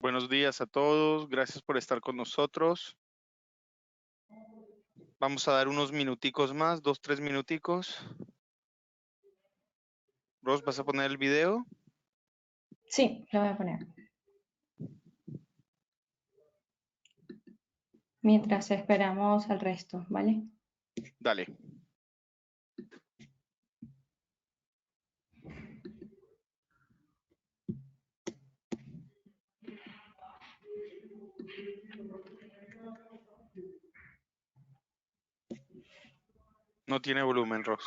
Buenos días a todos, gracias por estar con nosotros. Vamos a dar unos minuticos más, 2-3 minuticos. Ros, ¿vas a poner el video? Sí, lo voy a poner. Mientras esperamos al resto, ¿vale? Dale. No tiene volumen, Ros.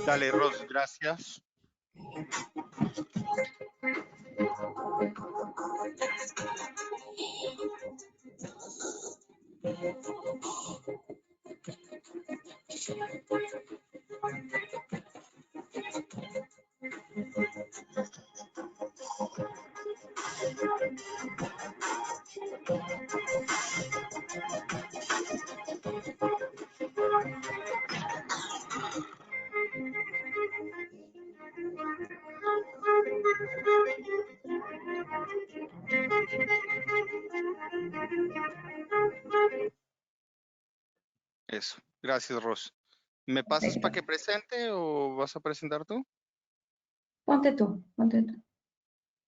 Dale, Ros, gracias. Eso, gracias, Ros. ¿Me pasas para Perfecto. que presente o vas a presentar tú? Ponte tú, ponte tú.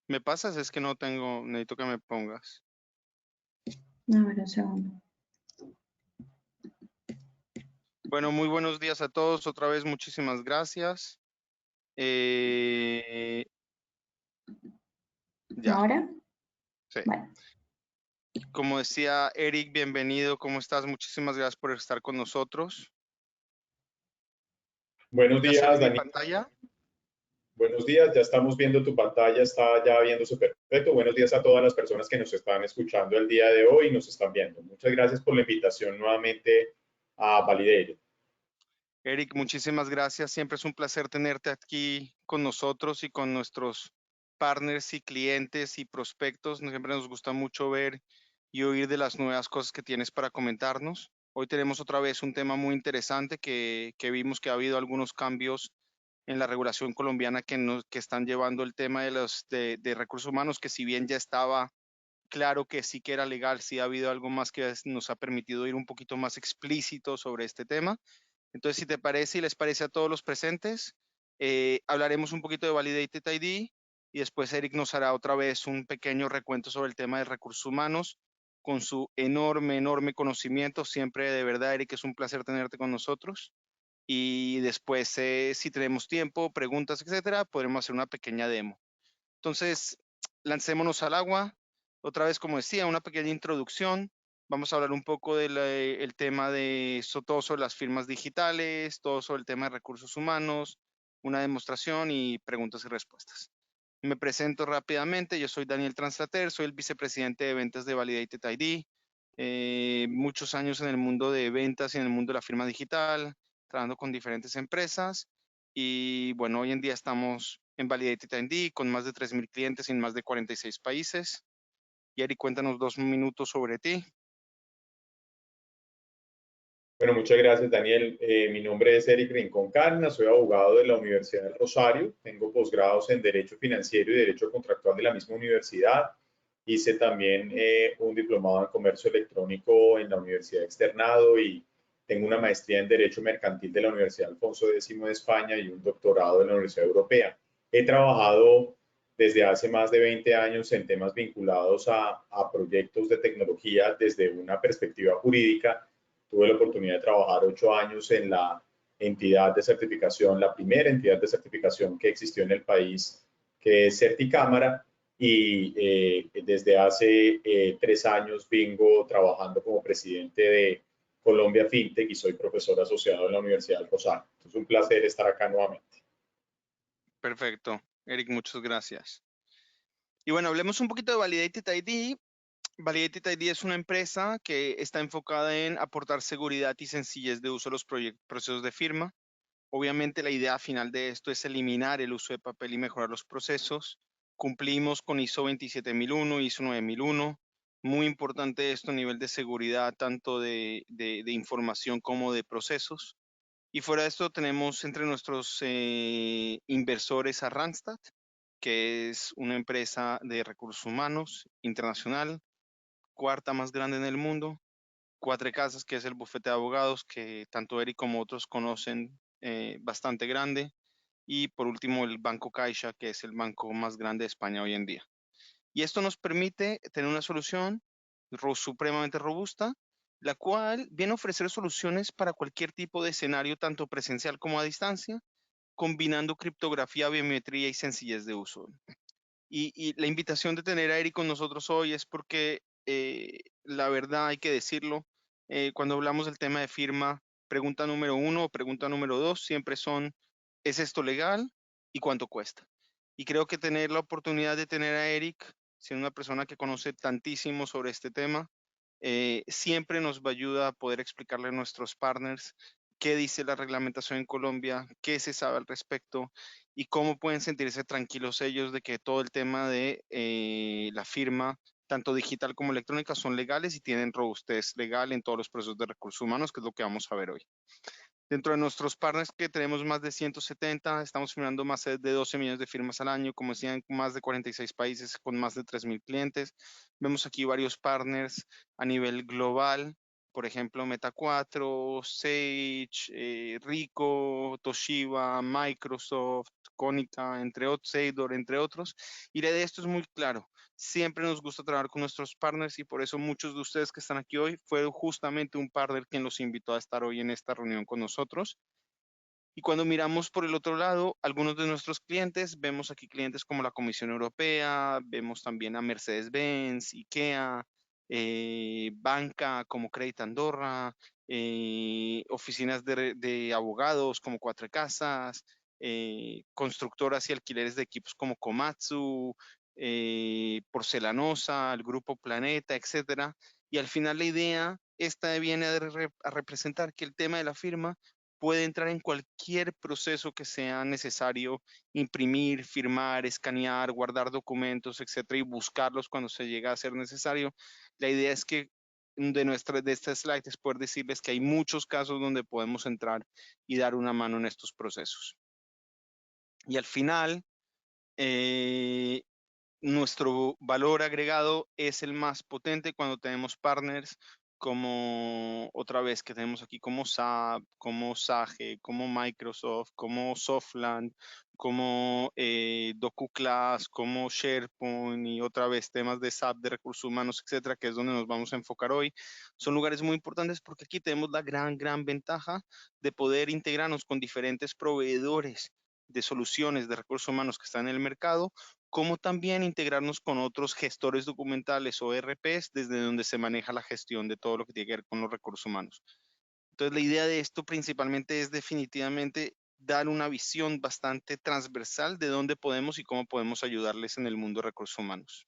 ¿Me pasas? Es que no tengo, necesito que me pongas. A ver, un segundo. Bueno, muy buenos días a todos. Otra vez, muchísimas gracias. Ya, ¿Ahora? sí. Vale. Como decía Eric, bienvenido. ¿Cómo estás? Muchísimas gracias por estar con nosotros. Buenos ¿Ya se ve días, mi Daniel. pantalla? Buenos días, ya estamos viendo tu pantalla, está ya viéndose perfecto. Buenos días a todas las personas que nos están escuchando el día de hoy y nos están viendo. Muchas gracias por la invitación nuevamente a Validate. Eric, muchísimas gracias. Siempre es un placer tenerte aquí con nosotros y con nuestros partners y clientes y prospectos. Siempre nos gusta mucho ver y oír de las nuevas cosas que tienes para comentarnos. Hoy tenemos otra vez un tema muy interesante que vimos que ha habido algunos cambios en la regulación colombiana que están llevando el tema de recursos humanos, que si bien ya estaba claro que sí que era legal, sí ha habido algo más que nos ha permitido ir un poquito más explícito sobre este tema. Entonces, si te parece y les parece a todos los presentes, hablaremos un poquito de Validated ID y después Eric nos hará otra vez un pequeño recuento sobre el tema de recursos humanos con su enorme conocimiento. Siempre, de verdad, Eric, es un placer tenerte con nosotros. Y después, si tenemos tiempo, preguntas, etcétera, podremos hacer una pequeña demo. Entonces, lancémonos al agua. Otra vez, como decía, una pequeña introducción. Vamos a hablar un poco del tema de todo sobre las firmas digitales, todo sobre el tema de recursos humanos, una demostración y preguntas y respuestas. Me presento rápidamente, yo soy Daniel Translater, soy el vicepresidente de ventas de Validated ID, muchos años en el mundo de ventas y en el mundo de la firma digital, trabajando con diferentes empresas y bueno, hoy en día estamos en Validated ID con más de 3,000 clientes en más de 46 países. Y Eric, cuéntanos 2 minutos sobre ti. Bueno, muchas gracias, Daniel. Mi nombre es Eric Rincón Cárdenas, soy abogado de la Universidad del Rosario, tengo posgrados en Derecho Financiero y Derecho Contractual de la misma universidad. Hice también un diplomado en Comercio Electrónico en la Universidad Externado y tengo una maestría en Derecho Mercantil de la Universidad Alfonso X de España y un doctorado en la Universidad Europea. He trabajado desde hace más de 20 años en temas vinculados a proyectos de tecnología desde una perspectiva jurídica. Tuve la oportunidad de trabajar 8 años en la entidad de certificación, la primera entidad de certificación que existió en el país, que es Certicámara, y desde hace 3 años vengo trabajando como presidente de Colombia FinTech y soy profesor asociado en la Universidad del Rosario. Es un placer estar acá nuevamente. Perfecto. Eric, muchas gracias. Y bueno, hablemos un poquito de Validated ID. Validated ID es una empresa que está enfocada en aportar seguridad y sencillez de uso a los procesos de firma. Obviamente la idea final de esto es eliminar el uso de papel y mejorar los procesos. Cumplimos con ISO 27001, ISO 9001. Muy importante esto a nivel de seguridad, tanto de información como de procesos. Y fuera de esto tenemos entre nuestros inversores a Randstad, que es una empresa de recursos humanos internacional, cuarta más grande en el mundo. Cuatro Casas, que es el bufete de abogados que tanto Eric como otros conocen, bastante grande. Y por último, el Banco Caixa, que es el banco más grande de España hoy en día. Y esto nos permite tener una solución supremamente robusta, la cual viene a ofrecer soluciones para cualquier tipo de escenario, tanto presencial como a distancia, combinando criptografía, biometría y sencillez de uso. Y la invitación de tener a Eric con nosotros hoy es porque la verdad hay que decirlo, cuando hablamos del tema de firma, pregunta número 1 o pregunta número 2 siempre son, ¿es esto legal? ¿Y cuánto cuesta? Y creo que tener la oportunidad de tener a Eric, siendo una persona que conoce tantísimo sobre este tema, siempre nos va a ayudar a poder explicarle a nuestros partners qué dice la reglamentación en Colombia, qué se sabe al respecto y cómo pueden sentirse tranquilos ellos de que todo el tema de la firma, tanto digital como electrónica, son legales y tienen robustez legal en todos los procesos de recursos humanos, que es lo que vamos a ver hoy. Dentro de nuestros partners, que tenemos más de 170, estamos firmando más de 12 millones de firmas al año, como decían, más de 46 países con más de 3,000 clientes. Vemos aquí varios partners a nivel global, por ejemplo, Meta 4, Sage, Ricoh, Toshiba, Microsoft, Konica, entre otros, Seidor, entre otros. Y la idea de esto es muy claro. Siempre nos gusta trabajar con nuestros partners y por eso muchos de ustedes que están aquí hoy fue justamente un partner quien los invitó a estar hoy en esta reunión con nosotros. Y cuando miramos por el otro lado, algunos de nuestros clientes, vemos aquí clientes como la Comisión Europea, vemos también a Mercedes-Benz, IKEA, banca como Credit Andorra, oficinas de abogados como Cuatro Casas, constructoras y alquileres de equipos como Komatsu, Porcelanosa, el Grupo Planeta, etcétera. Y al final la idea, esta viene a representar que el tema de la firma puede entrar en cualquier proceso que sea necesario, imprimir, firmar, escanear, guardar documentos, etcétera, y buscarlos cuando se llega a ser necesario. La idea es que de este slide es poder decirles que hay muchos casos donde podemos entrar y dar una mano en estos procesos. Y al final, nuestro valor agregado es el más potente cuando tenemos partners como otra vez que tenemos aquí como SAP, como Sage, como Microsoft, como Softland, como DocuClass, como SharePoint y otra vez temas de SAP, de recursos humanos, etcétera, que es donde nos vamos a enfocar hoy. Son lugares muy importantes porque aquí tenemos la gran ventaja de poder integrarnos con diferentes proveedores de soluciones de recursos humanos que están en el mercado, como también integrarnos con otros gestores documentales o ERPs desde donde se maneja la gestión de todo lo que tiene que ver con los recursos humanos. Entonces, la idea de esto principalmente es definitivamente dar una visión bastante transversal de dónde podemos y cómo podemos ayudarles en el mundo de recursos humanos.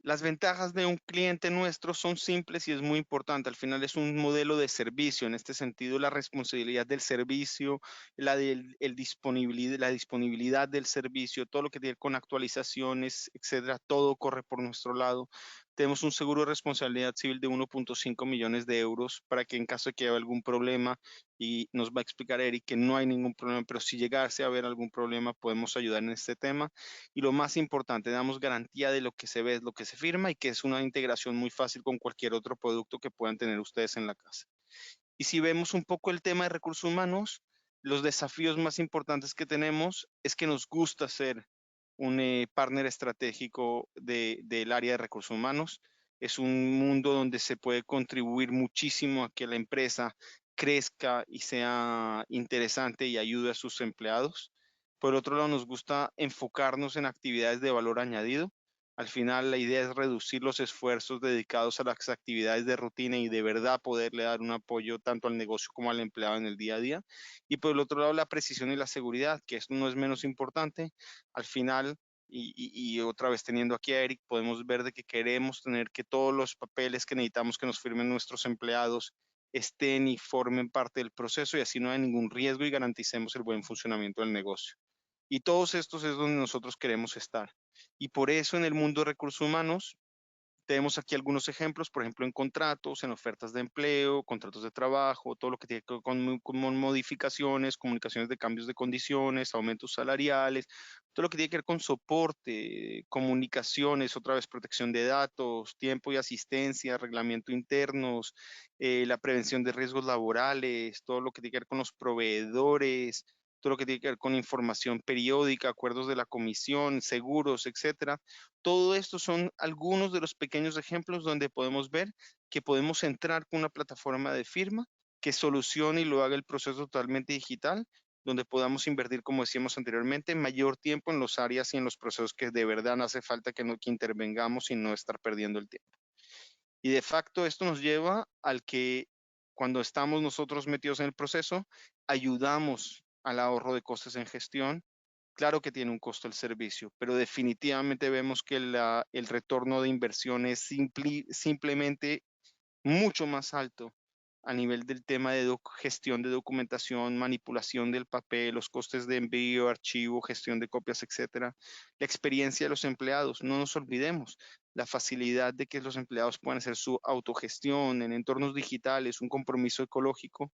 Las ventajas de un cliente nuestro son simples y es muy importante. Al final es un modelo de servicio. En este sentido, la responsabilidad del servicio, la disponibilidad del servicio, todo lo que tiene que ver con actualizaciones, etcétera, todo corre por nuestro lado. Tenemos un seguro de responsabilidad civil de 1.5 millones de euros para que en caso de que haya algún problema, y nos va a explicar Eric que no hay ningún problema, pero si llegase a haber algún problema, podemos ayudar en este tema. Y lo más importante, damos garantía de lo que se ve es lo que se firma y que es una integración muy fácil con cualquier otro producto que puedan tener ustedes en la casa. Y si vemos un poco el tema de recursos humanos, los desafíos más importantes que tenemos es que nos gusta ser un partner estratégico del área de recursos humanos. Es un mundo donde se puede contribuir muchísimo a que la empresa crezca y sea interesante y ayude a sus empleados. Por otro lado, nos gusta enfocarnos en actividades de valor añadido. Al final, la idea es reducir los esfuerzos dedicados a las actividades de rutina y de verdad poderle dar un apoyo tanto al negocio como al empleado en el día a día. Y por el otro lado, la precisión y la seguridad, que esto no es menos importante. Al final, y otra vez teniendo aquí a Eric, podemos ver de que queremos tener que todos los papeles que necesitamos que nos firmen nuestros empleados estén y formen parte del proceso y así no hay ningún riesgo y garanticemos el buen funcionamiento del negocio. Y todos estos es donde nosotros queremos estar. Y por eso en el mundo de recursos humanos tenemos aquí algunos ejemplos, por ejemplo, en contratos, en ofertas de empleo, contratos de trabajo, todo lo que tiene que ver con modificaciones, comunicaciones de cambios de condiciones, aumentos salariales, todo lo que tiene que ver con soporte, comunicaciones, otra vez protección de datos, tiempo y asistencia, reglamento internos, la prevención de riesgos laborales, todo lo que tiene que ver con los proveedores, todo lo que tiene que ver con información periódica, acuerdos de la comisión, seguros, etcétera. Todo esto son algunos de los pequeños ejemplos donde podemos ver que podemos entrar con una plataforma de firma que solucione y lo haga el proceso totalmente digital, donde podamos invertir, como decíamos anteriormente, mayor tiempo en los áreas y en los procesos que de verdad no hace falta que intervengamos y no estar perdiendo el tiempo. Y de facto esto nos lleva al que cuando estamos nosotros metidos en el proceso, ayudamos al ahorro de costes en gestión. Claro que tiene un costo el servicio, pero definitivamente vemos que el retorno de inversión es simplemente mucho más alto a nivel del tema de gestión de documentación, manipulación del papel, los costes de envío, archivo, gestión de copias, etcétera. La experiencia de los empleados, no nos olvidemos, la facilidad de que los empleados puedan hacer su autogestión en entornos digitales, un compromiso ecológico.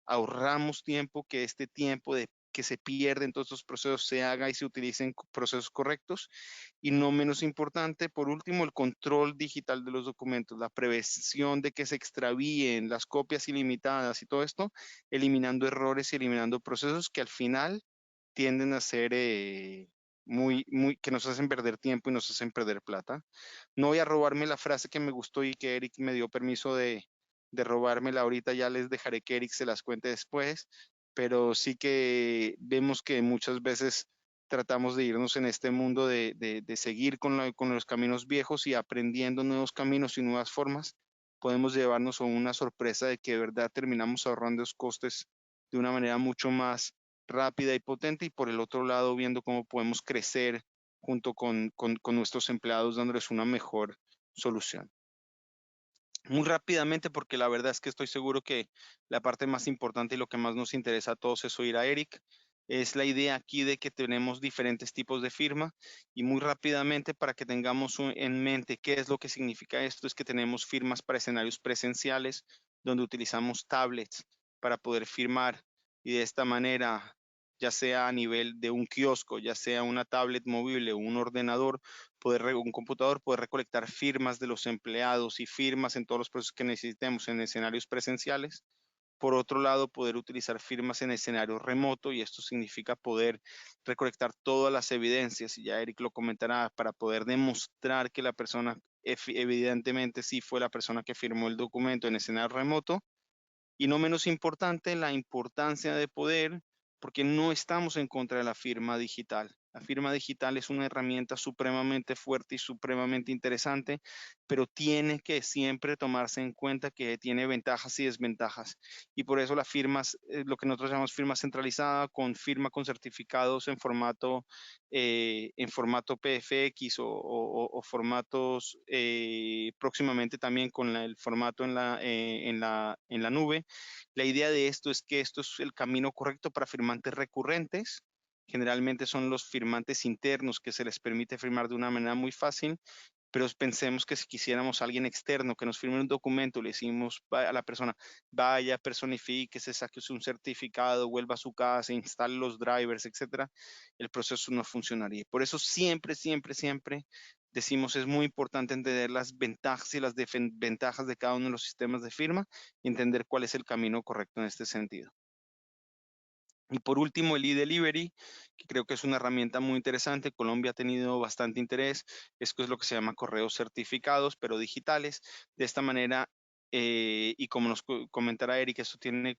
Ahorramos tiempo, que este tiempo que se pierde en todos estos procesos se haga y se utilicen procesos correctos. Y no menos importante, por último, el control digital de los documentos, la prevención de que se extravíen las copias ilimitadas y todo esto, eliminando errores y eliminando procesos que al final tienden a ser que nos hacen perder tiempo y nos hacen perder plata. No voy a robarme la frase que me gustó y que Eric me dio permiso de robármela ahorita, ya les dejaré que Eric se las cuente después, pero sí que vemos que muchas veces tratamos de irnos en este mundo de seguir con los caminos viejos y aprendiendo nuevos caminos y nuevas formas, podemos llevarnos a una sorpresa de que de verdad terminamos ahorrando los costes de una manera mucho más rápida y potente y por el otro lado viendo cómo podemos crecer junto con nuestros empleados dándoles una mejor solución. Muy rápidamente, porque la verdad es que estoy seguro que la parte más importante y lo que más nos interesa a todos es oír a Eric. Es la idea aquí de que tenemos diferentes tipos de firma y muy rápidamente para que tengamos en mente qué es lo que significa esto, es que tenemos firmas para escenarios presenciales donde utilizamos tablets para poder firmar y de esta manera, ya sea a nivel de un kiosco, ya sea una tablet movible o un ordenador, un computador, poder recolectar firmas de los empleados y firmas en todos los procesos que necesitemos en escenarios presenciales. Por otro lado, poder utilizar firmas en escenario remoto y esto significa poder recolectar todas las evidencias, y ya Eric lo comentará, para poder demostrar que la persona evidentemente sí fue la persona que firmó el documento en escenario remoto. Y no menos importante, la importancia de poder porque no estamos en contra de la firma digital. La firma digital es una herramienta supremamente fuerte y supremamente interesante, pero tiene que siempre tomarse en cuenta que tiene ventajas y desventajas. Y por eso las firmas, lo que nosotros llamamos firma centralizada, con firma con certificados en formato PFX o formatos próximamente también con el formato en la nube. La idea de esto es que esto es el camino correcto para firmantes recurrentes. Generalmente son los firmantes internos que se les permite firmar de una manera muy fácil, pero pensemos que si quisiéramos a alguien externo que nos firme un documento, le decimos a la persona, vaya, personifique, se saque un certificado, vuelva a su casa, instale los drivers, etcétera, el proceso no funcionaría. Por eso siempre, siempre, siempre decimos es muy importante entender las ventajas y las desventajas de cada uno de los sistemas de firma y entender cuál es el camino correcto en este sentido. Y por último, el e-delivery, que creo que es una herramienta muy interesante. Colombia ha tenido bastante interés. Esto es lo que se llama correos certificados, pero digitales. De esta manera, y como nos comentará Eric, esto tiene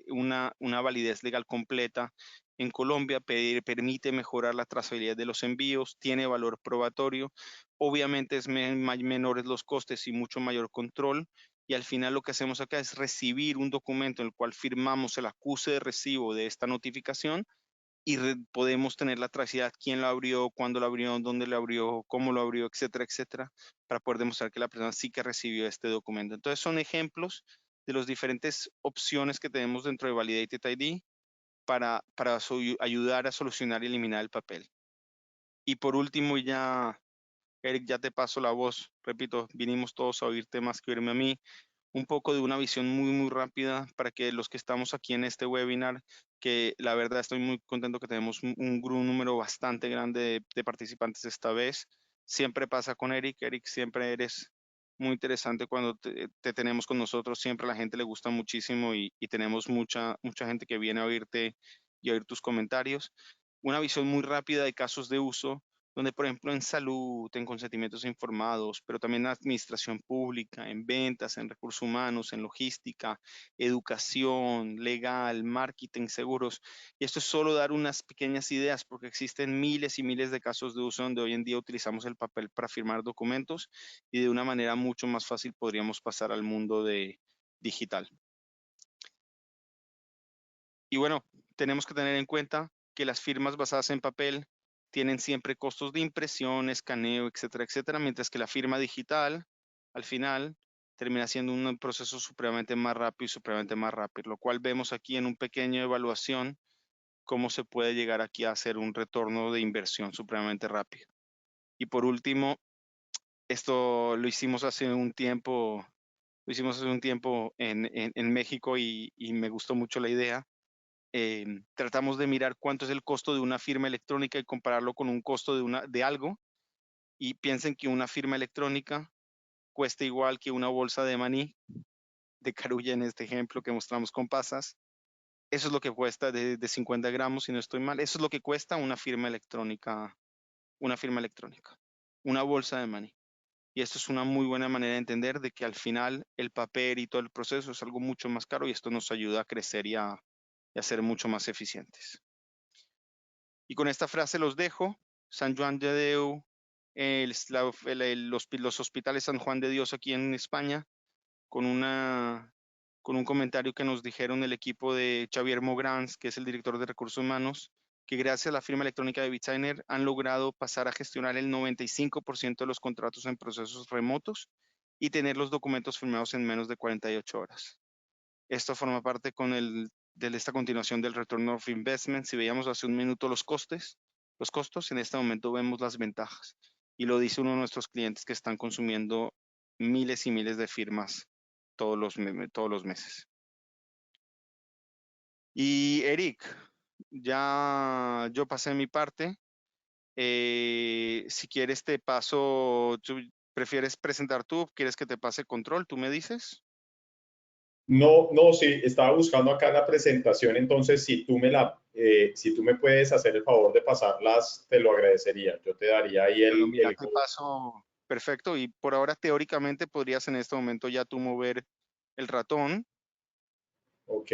una validez legal completa en Colombia, permite mejorar la trazabilidad de los envíos, tiene valor probatorio. Obviamente es menores los costes y mucho mayor control. Y al final lo que hacemos acá es recibir un documento en el cual firmamos el acuse de recibo de esta notificación y podemos tener la tracidad, quién lo abrió, cuándo lo abrió, dónde lo abrió, cómo lo abrió, etcétera, etcétera, para poder demostrar que la persona sí que recibió este documento. Entonces son ejemplos de las diferentes opciones que tenemos dentro de Validated ID para ayudar a solucionar y eliminar el papel. Y por último, ya, Eric, ya te paso la voz. Repito, vinimos todos a oírte más que oírme a mí. Un poco de una visión muy, muy rápida para que los que estamos aquí en este webinar, que la verdad estoy muy contento que tenemos un número bastante grande de participantes esta vez. Siempre pasa con Eric. Eric, siempre eres muy interesante cuando te tenemos con nosotros. Siempre a la gente le gusta muchísimo y tenemos mucha gente que viene a oírte y a oír tus comentarios. Una visión muy rápida de casos de uso donde, por ejemplo, en salud, en consentimientos informados, pero también en administración pública, en ventas, en recursos humanos, en logística, educación, legal, marketing, seguros. Y esto es solo dar unas pequeñas ideas, porque existen miles y miles de casos de uso donde hoy en día utilizamos el papel para firmar documentos y de una manera mucho más fácil podríamos pasar al mundo digital. Y bueno, tenemos que tener en cuenta que las firmas basadas en papel tienen siempre costos de impresión, escaneo, etcétera, etcétera, mientras que la firma digital, al final, termina siendo un proceso supremamente más rápido y supremamente más rápido, lo cual vemos aquí en un pequeño evaluación cómo se puede llegar aquí a hacer un retorno de inversión supremamente rápido. Y por último, esto lo hicimos hace un tiempo, en México y me gustó mucho la idea. Tratamos de mirar cuánto es el costo de una firma electrónica y compararlo con un costo de algo, y piensen que una firma electrónica cuesta igual que una bolsa de maní, de carulla en este ejemplo que mostramos con pasas. Eso es lo que cuesta de 50 gramos, si no estoy mal. Eso es lo que cuesta una firma electrónica, una bolsa de maní. Y esto es una muy buena manera de entender de que al final el papel y todo el proceso es algo mucho más caro, y esto nos ayuda a crecer y a ser mucho más eficientes. Y con esta frase los dejo. San Juan de Déu, los hospitales San Juan de Dios aquí en España, con un comentario que nos dijeron el equipo de Xavier Mograns, que es el director de recursos humanos, que gracias a la firma electrónica de BitSigner han logrado pasar a gestionar el 95% de los contratos en procesos remotos y tener los documentos firmados en menos de 48 horas. Esto forma parte de esta continuación del Return of Investment. Si veíamos hace un minuto los costos, en este momento vemos las ventajas. Y lo dice uno de nuestros clientes que están consumiendo miles y miles de firmas todos los meses. Y Eric, ya yo pasé mi parte. Si quieres te paso, ¿prefieres presentar tú? ¿Quieres que te pase control? ¿Tú me dices? No, sí, estaba buscando acá la presentación, entonces si tú me puedes hacer el favor de pasarlas, te lo agradecería. Yo te daría ahí Bueno, mira, el te paso, perfecto. Y por ahora teóricamente podrías en este momento ya tú mover el ratón. Ok,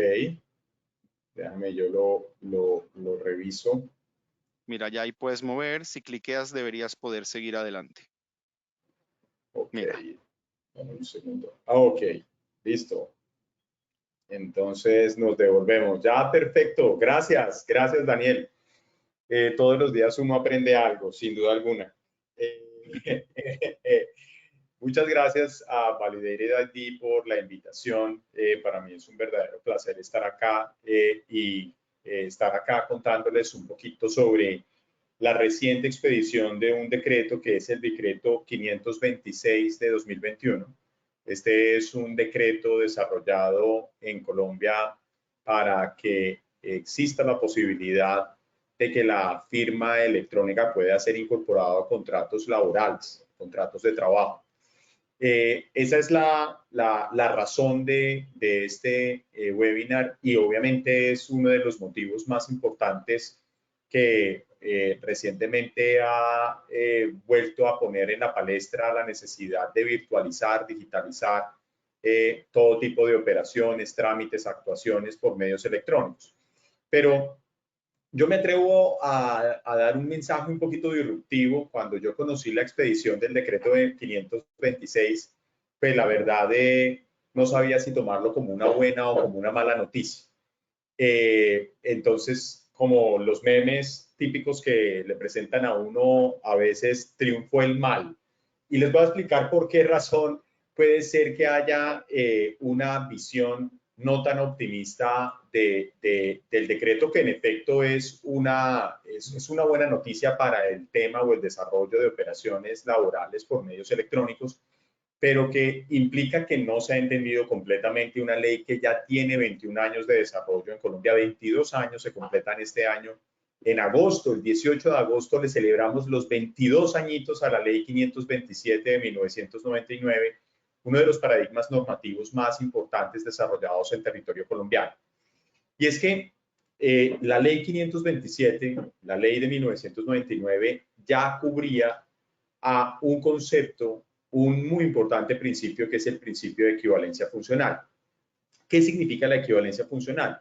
Déjame, yo lo reviso. Mira, ya ahí puedes mover. Si cliqueas, deberías poder seguir adelante. Ok, Mira. dame un segundo. Ah, ok, listo. Entonces nos devolvemos. Ya, perfecto. Gracias, gracias, Daniel. Todos los días uno aprende algo, sin duda alguna. Muchas gracias a Validated ID por la invitación. Para mí es un verdadero placer estar acá y estar acá contándoles un poquito sobre la reciente expedición de un decreto que es el decreto 526 de 2021. Este es un decreto desarrollado en Colombia para que exista la posibilidad de que la firma electrónica pueda ser incorporada a contratos laborales, contratos de trabajo. Esa es la razón de este webinar y obviamente es uno de los motivos más importantes que recientemente ha vuelto a poner en la palestra la necesidad de virtualizar, digitalizar todo tipo de operaciones, trámites, actuaciones por medios electrónicos. Pero yo me atrevo a dar un mensaje un poquito disruptivo. Cuando yo conocí la expedición del decreto de 526, pues la verdad no sabía si tomarlo como una buena o como una mala noticia. Entonces, como los memes típicos que le presentan a uno, a veces triunfó el mal. Y les voy a explicar por qué razón puede ser que haya una visión no tan optimista del decreto, que en efecto es una buena noticia para el tema o el desarrollo de operaciones laborales por medios electrónicos, pero que implica que no se ha entendido completamente una ley que ya tiene 21 años de desarrollo en Colombia. 22 años se completan este año. En agosto, el 18 de agosto, le celebramos los 22 añitos a la ley 527 de 1999, uno de los paradigmas normativos más importantes desarrollados en territorio colombiano. Y es que la ley 527, la ley de 1999, ya cubría a un concepto, un muy importante principio, que es el principio de equivalencia funcional. ¿Qué significa la equivalencia funcional?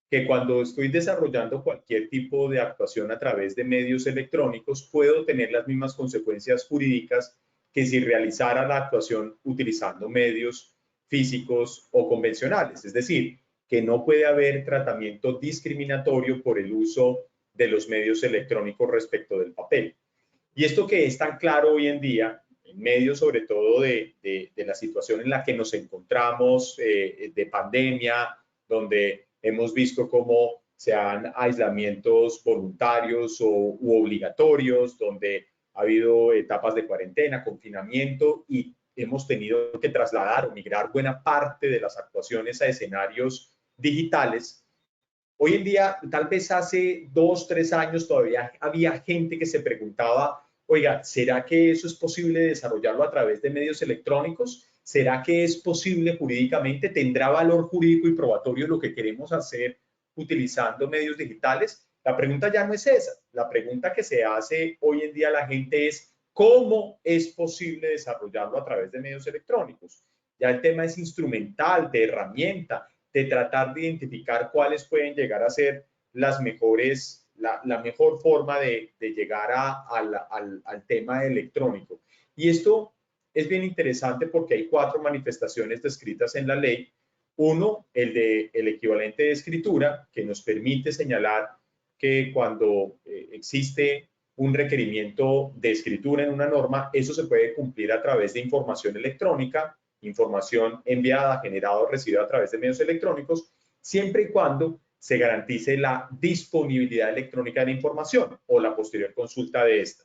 Que cuando estoy desarrollando cualquier tipo de actuación a través de medios electrónicos, puedo tener las mismas consecuencias jurídicas que si realizara la actuación utilizando medios físicos o convencionales. Es decir, que no puede haber tratamiento discriminatorio por el uso de los medios electrónicos respecto del papel. Y esto que es tan claro hoy en día, en medio sobre todo de la situación en la que nos encontramos, de pandemia, donde hemos visto cómo se han aislamientos voluntarios u obligatorios, donde ha habido etapas de cuarentena, confinamiento, y hemos tenido que trasladar o migrar buena parte de las actuaciones a escenarios digitales. Hoy en día, tal vez hace 2, 3 años, todavía había gente que se preguntaba, oiga, ¿será que eso es posible desarrollarlo a través de medios electrónicos? ¿Será que es posible jurídicamente? ¿Tendrá valor jurídico y probatorio lo que queremos hacer utilizando medios digitales? La pregunta ya no es esa. La pregunta que se hace hoy en día la gente es, ¿cómo es posible desarrollarlo a través de medios electrónicos? Ya el tema es instrumental, de herramienta, de tratar de identificar cuáles pueden llegar a ser las mejores, la mejor forma de llegar al tema electrónico. Y esto es bien interesante porque hay 4 manifestaciones descritas en la ley. Uno, el equivalente de escritura, que nos permite señalar que cuando existe un requerimiento de escritura en una norma, eso se puede cumplir a través de información electrónica, información enviada, generada o recibida a través de medios electrónicos, siempre y cuando se garantice la disponibilidad electrónica de la información o la posterior consulta de esta.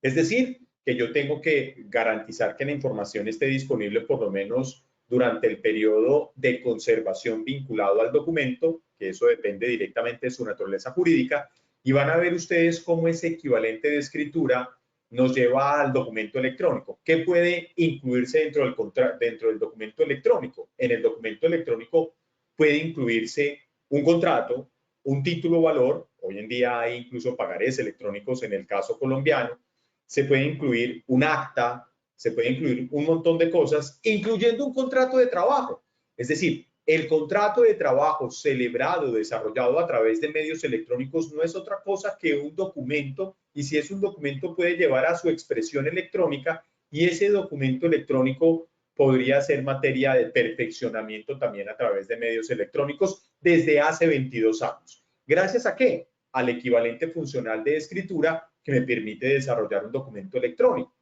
Es decir, que yo tengo que garantizar que la información esté disponible por lo menos durante el periodo de conservación vinculado al documento, que eso depende directamente de su naturaleza jurídica, y van a ver ustedes cómo ese equivalente de escritura nos lleva al documento electrónico. ¿Qué puede incluirse dentro del documento electrónico? En el documento electrónico puede incluirse un contrato, un título valor, hoy en día hay incluso pagarés electrónicos en el caso colombiano, se puede incluir un acta, se puede incluir un montón de cosas, incluyendo un contrato de trabajo. Es decir, El contrato de trabajo celebrado, desarrollado a través de medios electrónicos no es otra cosa que un documento, y si es un documento puede llevar a su expresión electrónica, y ese documento electrónico podría ser materia de perfeccionamiento también a través de medios electrónicos desde hace 22 años. ¿Gracias a qué? Al equivalente funcional de escritura que me permite desarrollar un documento electrónico.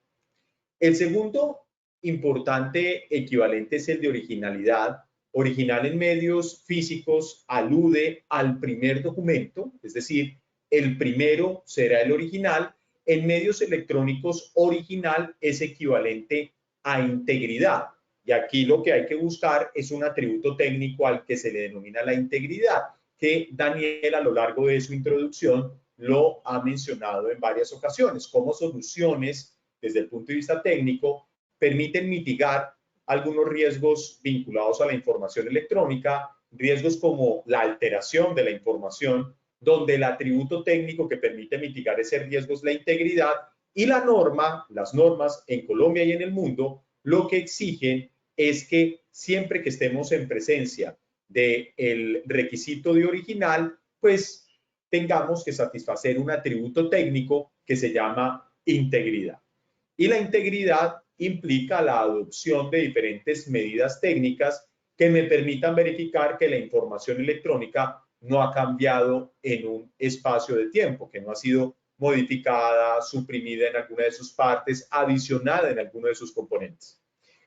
El segundo importante equivalente es el de originalidad. Original en medios físicos alude al primer documento, es decir, el primero será el original. En medios electrónicos, original es equivalente a integridad. Y aquí lo que hay que buscar es un atributo técnico al que se le denomina la integridad, que Daniel a lo largo de su introducción lo ha mencionado en varias ocasiones, como soluciones desde el punto de vista técnico permiten mitigar algunos riesgos vinculados a la información electrónica, riesgos como la alteración de la información, donde el atributo técnico que permite mitigar ese riesgo es la integridad, y la norma, las normas en Colombia y en el mundo, lo que exigen es que siempre que estemos en presencia del requisito de original, pues tengamos que satisfacer un atributo técnico que se llama integridad. Y la integridad implica la adopción de diferentes medidas técnicas que me permitan verificar que la información electrónica no ha cambiado en un espacio de tiempo, que no ha sido modificada, suprimida en alguna de sus partes, adicionada en alguno de sus componentes.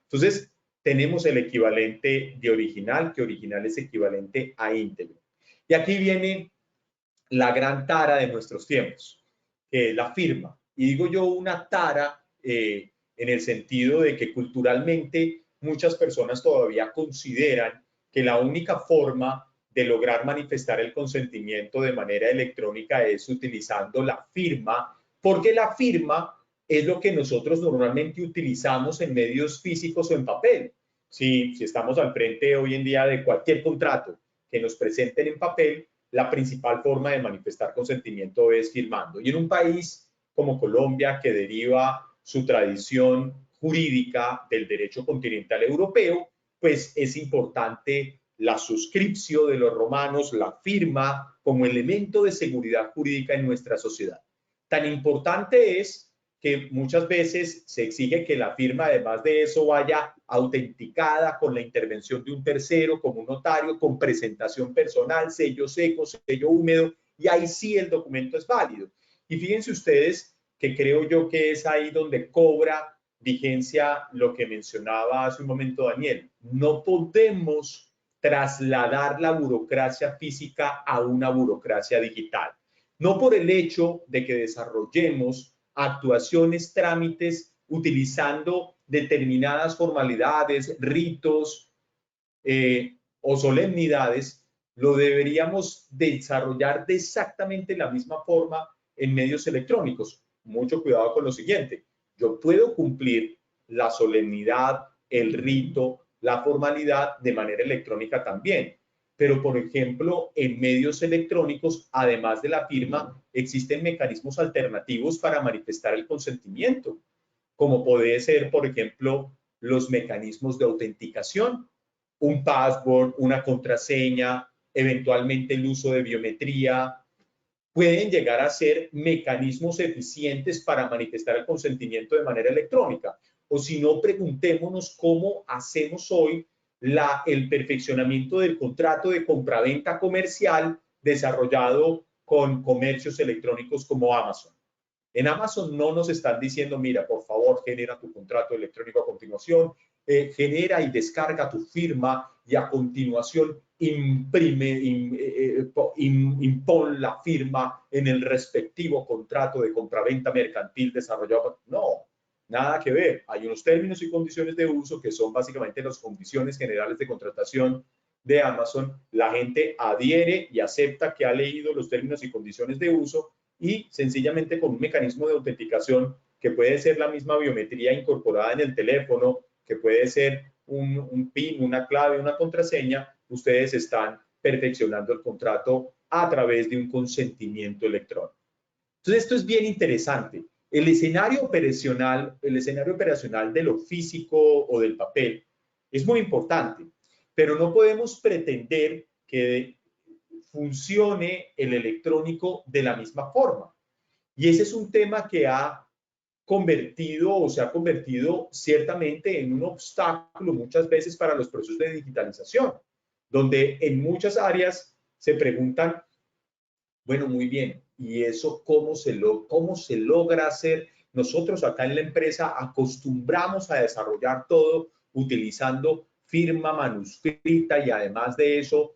Entonces, tenemos el equivalente de original, que original es equivalente a íntegro. Y aquí viene la gran tara de nuestros tiempos, la firma. Y digo yo una tara en el sentido de que culturalmente muchas personas todavía consideran que la única forma de lograr manifestar el consentimiento de manera electrónica es utilizando la firma, porque la firma es lo que nosotros normalmente utilizamos en medios físicos o en papel. Si estamos al frente hoy en día de cualquier contrato que nos presenten en papel, la principal forma de manifestar consentimiento es firmando. Y en un país como Colombia, que deriva su tradición jurídica del derecho continental europeo, pues es importante la suscripción de los romanos, la firma, como elemento de seguridad jurídica en nuestra sociedad. Tan importante es que muchas veces se exige que la firma, además de eso, vaya autenticada con la intervención de un tercero, como un notario, con presentación personal, sello seco, sello húmedo, y ahí sí el documento es válido. Y fíjense ustedes que creo yo que es ahí donde cobra vigencia lo que mencionaba hace un momento Daniel. No podemos trasladar la burocracia física a una burocracia digital. No por el hecho de que desarrollemos actuaciones, trámites, utilizando determinadas formalidades, ritos o solemnidades, lo deberíamos desarrollar de exactamente la misma forma en medios electrónicos. Mucho cuidado con lo siguiente. Yo puedo cumplir la solemnidad, el rito, la formalidad de manera electrónica también. Pero, por ejemplo, en medios electrónicos, además de la firma, existen mecanismos alternativos para manifestar el consentimiento, como puede ser, por ejemplo, los mecanismos de autenticación, un password, una contraseña, eventualmente el uso de biometría, pueden llegar a ser mecanismos eficientes para manifestar el consentimiento de manera electrónica. O si no, preguntémonos cómo hacemos hoy el perfeccionamiento del contrato de compraventa comercial desarrollado con comercios electrónicos como Amazon. En Amazon no nos están diciendo, mira, por favor, genera tu contrato electrónico a continuación, genera y descarga tu firma y a continuación impon la firma en el respectivo contrato de compraventa mercantil desarrollado. No, nada que ver. Hay unos términos y condiciones de uso que son básicamente las condiciones generales de contratación de Amazon. La gente adhiere y acepta que ha leído los términos y condiciones de uso y sencillamente con un mecanismo de autenticación que puede ser la misma biometría incorporada en el teléfono, que puede ser un PIN, una clave, una contraseña, ustedes están perfeccionando el contrato a través de un consentimiento electrónico. Entonces, esto es bien interesante. El escenario operacional de lo físico o del papel es muy importante. pero no podemos pretender que funcione el electrónico de la misma forma. Y ese es un tema que ha convertido o se ha convertido ciertamente en un obstáculo muchas veces para los procesos de digitalización, donde en muchas áreas se preguntan, bueno, muy bien, ¿y eso cómo se logra hacer? Nosotros acá en la empresa acostumbramos a desarrollar todo utilizando firma manuscrita y además de eso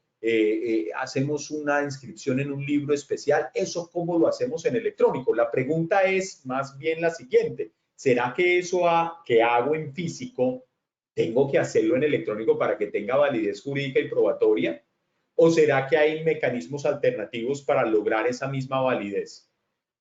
hacemos una inscripción en un libro especial. ¿Eso cómo lo hacemos en electrónico? La pregunta es más bien la siguiente. ¿Será que eso que hago en físico tengo que hacerlo en electrónico para que tenga validez jurídica y probatoria? ¿O será que hay mecanismos alternativos para lograr esa misma validez?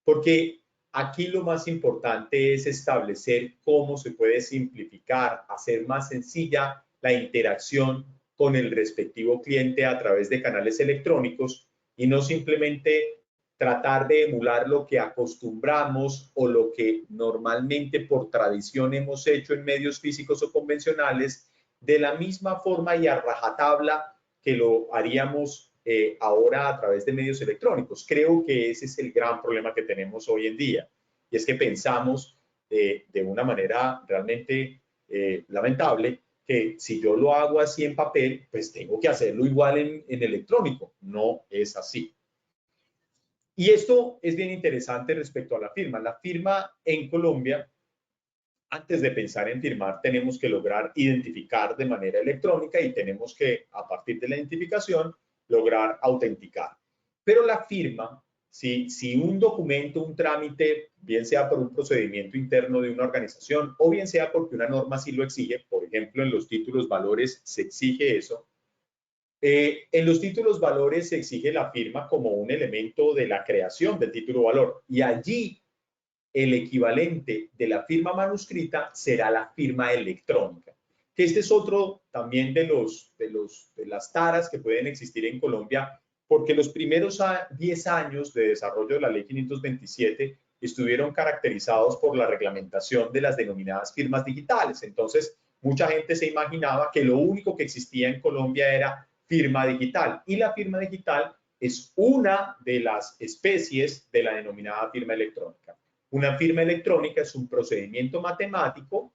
Porque aquí lo más importante es establecer cómo se puede simplificar, hacer más sencilla la interacción con el respectivo cliente a través de canales electrónicos y no simplemente tratar de emular lo que acostumbramos o lo que normalmente por tradición hemos hecho en medios físicos o convencionales de la misma forma y a rajatabla que lo haríamos ahora a través de medios electrónicos. Creo que ese es el gran problema que tenemos hoy en día. Y es que pensamos de una manera realmente lamentable que si yo lo hago así en papel, pues tengo que hacerlo igual en electrónico. No es así. Y esto es bien interesante respecto a la firma. La firma en Colombia, antes de pensar en firmar, tenemos que lograr identificar de manera electrónica y tenemos que, a partir de la identificación, lograr autenticar. Pero la firma, si un documento, un trámite, bien sea por un procedimiento interno de una organización o bien sea porque una norma sí lo exige, por ejemplo, en los títulos valores se exige eso, en los títulos valores se exige la firma como un elemento de la creación del título valor y allí el equivalente de la firma manuscrita será la firma electrónica. Que este es otro también de las taras que pueden existir en Colombia, porque los primeros 10 años de desarrollo de la Ley 527 estuvieron caracterizados por la reglamentación de las denominadas firmas digitales. Entonces, mucha gente se imaginaba que lo único que existía en Colombia era firma digital, y la firma digital es una de las especies de la denominada firma electrónica. Una firma electrónica es un procedimiento matemático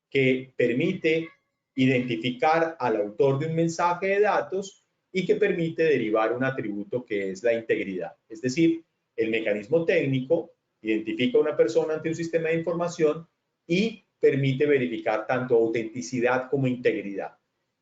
que permite identificar al autor de un mensaje de datos y que permite derivar un atributo que es la integridad. Es decir, el mecanismo técnico identifica a una persona ante un sistema de información y permite verificar tanto autenticidad como integridad.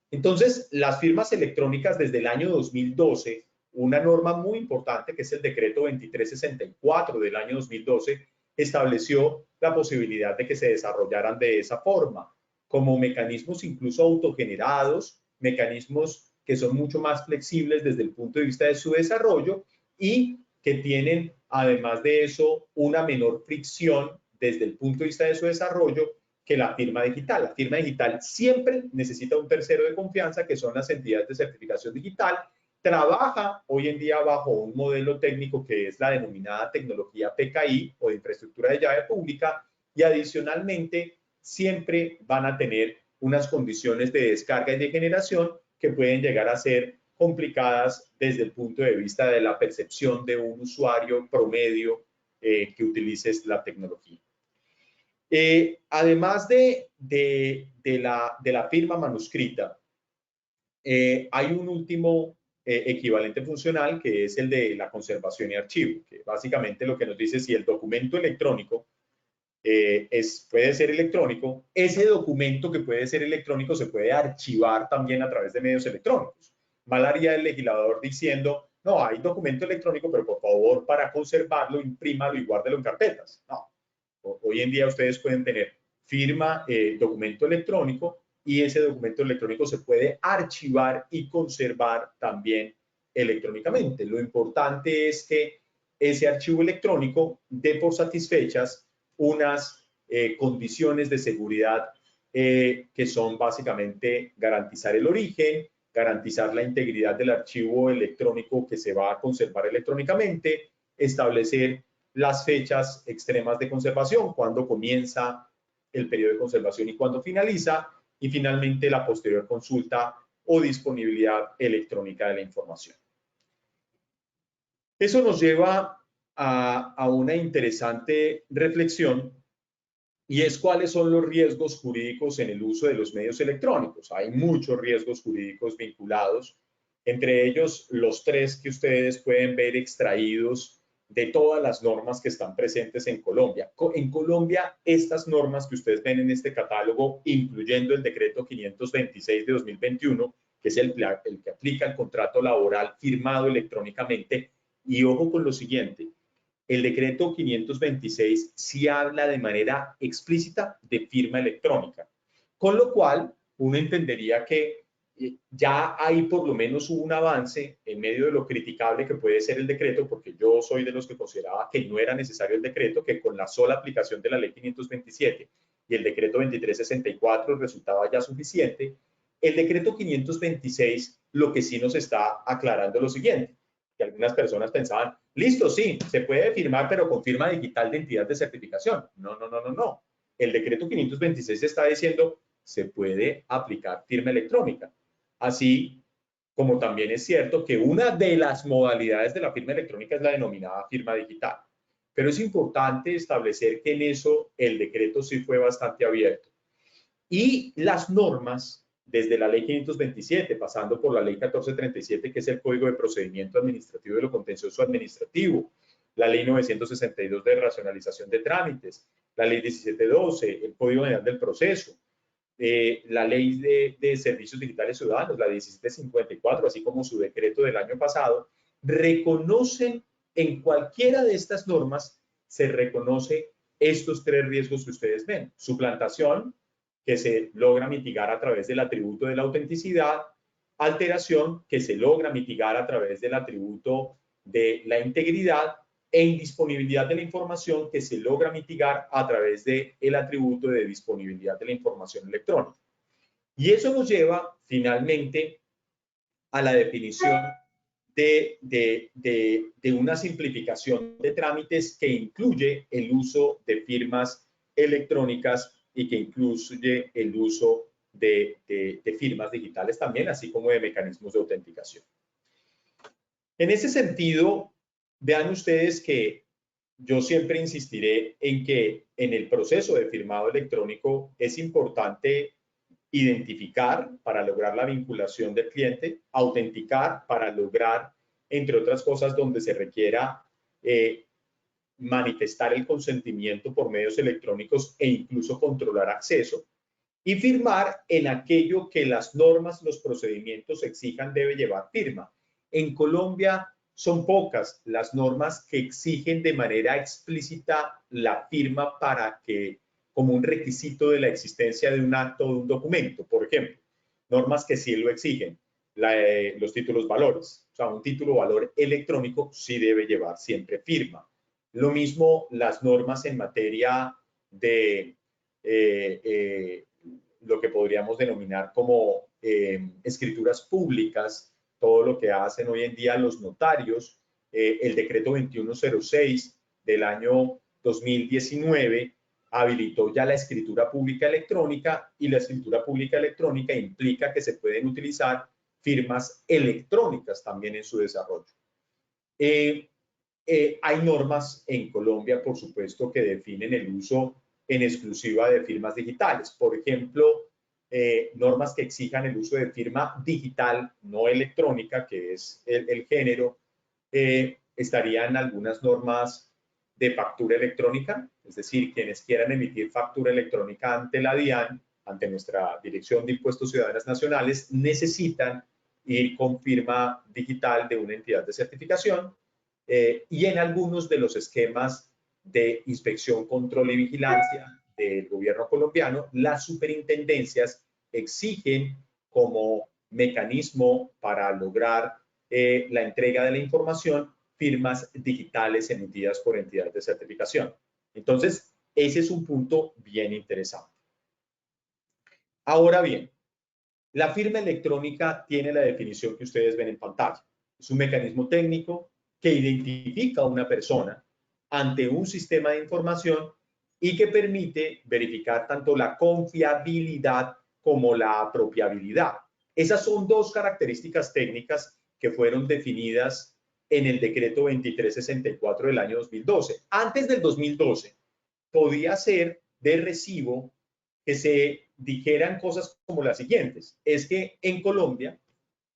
Entonces, las firmas electrónicas desde el año 2012, una norma muy importante que es el decreto 2364 del año 2012, estableció la posibilidad de que se desarrollaran de esa forma, como mecanismos incluso autogenerados, mecanismos que son mucho más flexibles desde el punto de vista de su desarrollo y que tienen, además de eso, una menor fricción desde el punto de vista de su desarrollo que la firma digital. La firma digital siempre necesita un tercero de confianza, que son las entidades de certificación digital. Trabaja hoy en día bajo un modelo técnico que es la denominada tecnología PKI o de infraestructura de llave pública, y adicionalmente siempre van a tener unas condiciones de descarga y de generación que pueden llegar a ser complicadas desde el punto de vista de la percepción de un usuario promedio que utilice la tecnología. Además de la firma manuscrita, hay un último equivalente funcional que es el de la conservación y archivo, que básicamente lo que nos dice si el documento electrónico puede ser electrónico, ese documento que puede ser electrónico se puede archivar también a través de medios electrónicos. Mal haría el legislador diciendo, no, hay documento electrónico, pero por favor, para conservarlo, imprímalo y guárdelo en carpetas. No. Hoy en día ustedes pueden tener firma, documento electrónico, y ese documento electrónico se puede archivar y conservar también electrónicamente. Lo importante es que ese archivo electrónico dé por satisfechas unas condiciones de seguridad que son básicamente garantizar el origen, garantizar la integridad del archivo electrónico que se va a conservar electrónicamente, establecer las fechas extremas de conservación, cuándo comienza el periodo de conservación y cuándo finaliza, y finalmente la posterior consulta o disponibilidad electrónica de la información. Eso nos lleva a una interesante reflexión, y es cuáles son los riesgos jurídicos en el uso de los medios electrónicos. Hay muchos riesgos jurídicos vinculados, entre ellos los 3 que ustedes pueden ver extraídos de todas las normas que están presentes en Colombia. En Colombia, estas normas que ustedes ven en este catálogo, incluyendo el decreto 526 de 2021, que es el que aplica el contrato laboral firmado electrónicamente, y ojo con lo siguiente, el decreto 526 sí habla de manera explícita de firma electrónica, con lo cual uno entendería que ya hay por lo menos un avance en medio de lo criticable que puede ser el decreto, porque yo soy de los que consideraba que no era necesario el decreto, que con la sola aplicación de la ley 527 y el decreto 2364 resultaba ya suficiente. El decreto 526 lo que sí nos está aclarando lo siguiente, que algunas personas pensaban, listo, sí, se puede firmar, pero con firma digital de entidad de certificación. No, no, no, no, no. El decreto 526 está diciendo, se puede aplicar firma electrónica. Así como también es cierto que una de las modalidades de la firma electrónica es la denominada firma digital. Pero es importante establecer que en eso el decreto sí fue bastante abierto. Y las normas, desde la ley 527, pasando por la ley 1437, que es el Código de Procedimiento Administrativo de lo Contencioso Administrativo, la ley 962 de racionalización de trámites, la ley 1712, el Código General del Proceso, la ley de servicios digitales ciudadanos, la 1754, así como su decreto del año pasado, reconocen en cualquiera de estas normas, se reconoce estos 3 riesgos que ustedes ven. Suplantación, que se logra mitigar a través del atributo de la autenticidad, alteración, que se logra mitigar a través del atributo de la integridad, e indisponibilidad de la información, que se logra mitigar a través del atributo de disponibilidad de la información electrónica. Y eso nos lleva finalmente a la definición de una simplificación de trámites que incluye el uso de firmas electrónicas y que incluye el uso de firmas digitales también, así como de mecanismos de autenticación. En ese sentido, vean ustedes que yo siempre insistiré en que en el proceso de firmado electrónico es importante identificar para lograr la vinculación del cliente, autenticar para lograr, entre otras cosas, donde se requiera manifestar el consentimiento por medios electrónicos e incluso controlar acceso, y firmar en aquello que las normas, los procedimientos exijan debe llevar firma. En Colombia son pocas las normas que exigen de manera explícita la firma para que, como un requisito de la existencia de un acto o de un documento. Por ejemplo, normas que sí lo exigen, los títulos valores. O sea, un título valor electrónico sí debe llevar siempre firma. Lo mismo las normas en materia de lo que podríamos denominar como escrituras públicas, todo lo que hacen hoy en día los notarios, el decreto 2106 del año 2019 habilitó ya la escritura pública electrónica, y la escritura pública electrónica implica que se pueden utilizar firmas electrónicas también en su desarrollo. Hay normas en Colombia, por supuesto, que definen el uso en exclusiva de firmas digitales. Por ejemplo, normas que exijan el uso de firma digital, no electrónica, que es el género, estarían algunas normas de factura electrónica, es decir, quienes quieran emitir factura electrónica ante la DIAN, ante nuestra Dirección de Impuestos Ciudadanos Nacionales, necesitan ir con firma digital de una entidad de certificación, y en algunos de los esquemas de inspección, control y vigilancia del gobierno colombiano, las superintendencias exigen como mecanismo para lograr la entrega de la información firmas digitales emitidas por entidades de certificación. Entonces, ese es un punto bien interesante. Ahora bien, la firma electrónica tiene la definición que ustedes ven en pantalla. Es un mecanismo técnico que identifica a una persona ante un sistema de información y que permite verificar tanto la confiabilidad como la apropiabilidad. Esas son dos características técnicas que fueron definidas en el decreto 2364 del año 2012. Antes del 2012, podía ser de recibo que se dijeran cosas como las siguientes. Es que en Colombia,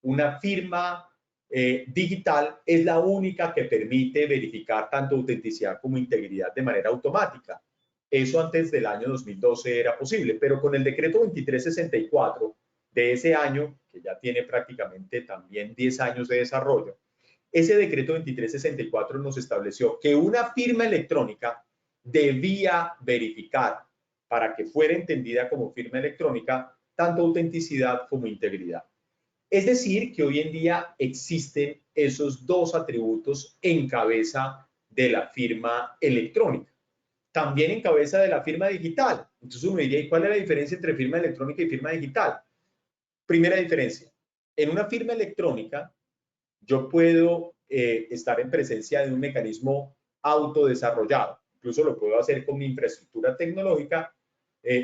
una firma digital es la única que permite verificar tanto autenticidad como integridad de manera automática. Eso antes del año 2012 era posible, pero con el decreto 2364 de ese año, que ya tiene prácticamente también 10 años de desarrollo, ese decreto 2364 nos estableció que una firma electrónica debía verificar, para que fuera entendida como firma electrónica, tanto autenticidad como integridad. Es decir, que hoy en día existen esos dos atributos en cabeza de la firma electrónica. También en cabeza de la firma digital. Entonces uno diría, ¿y cuál es la diferencia entre firma electrónica y firma digital? Primera diferencia, en una firma electrónica yo puedo estar en presencia de un mecanismo autodesarrollado. Incluso lo puedo hacer con mi infraestructura tecnológica,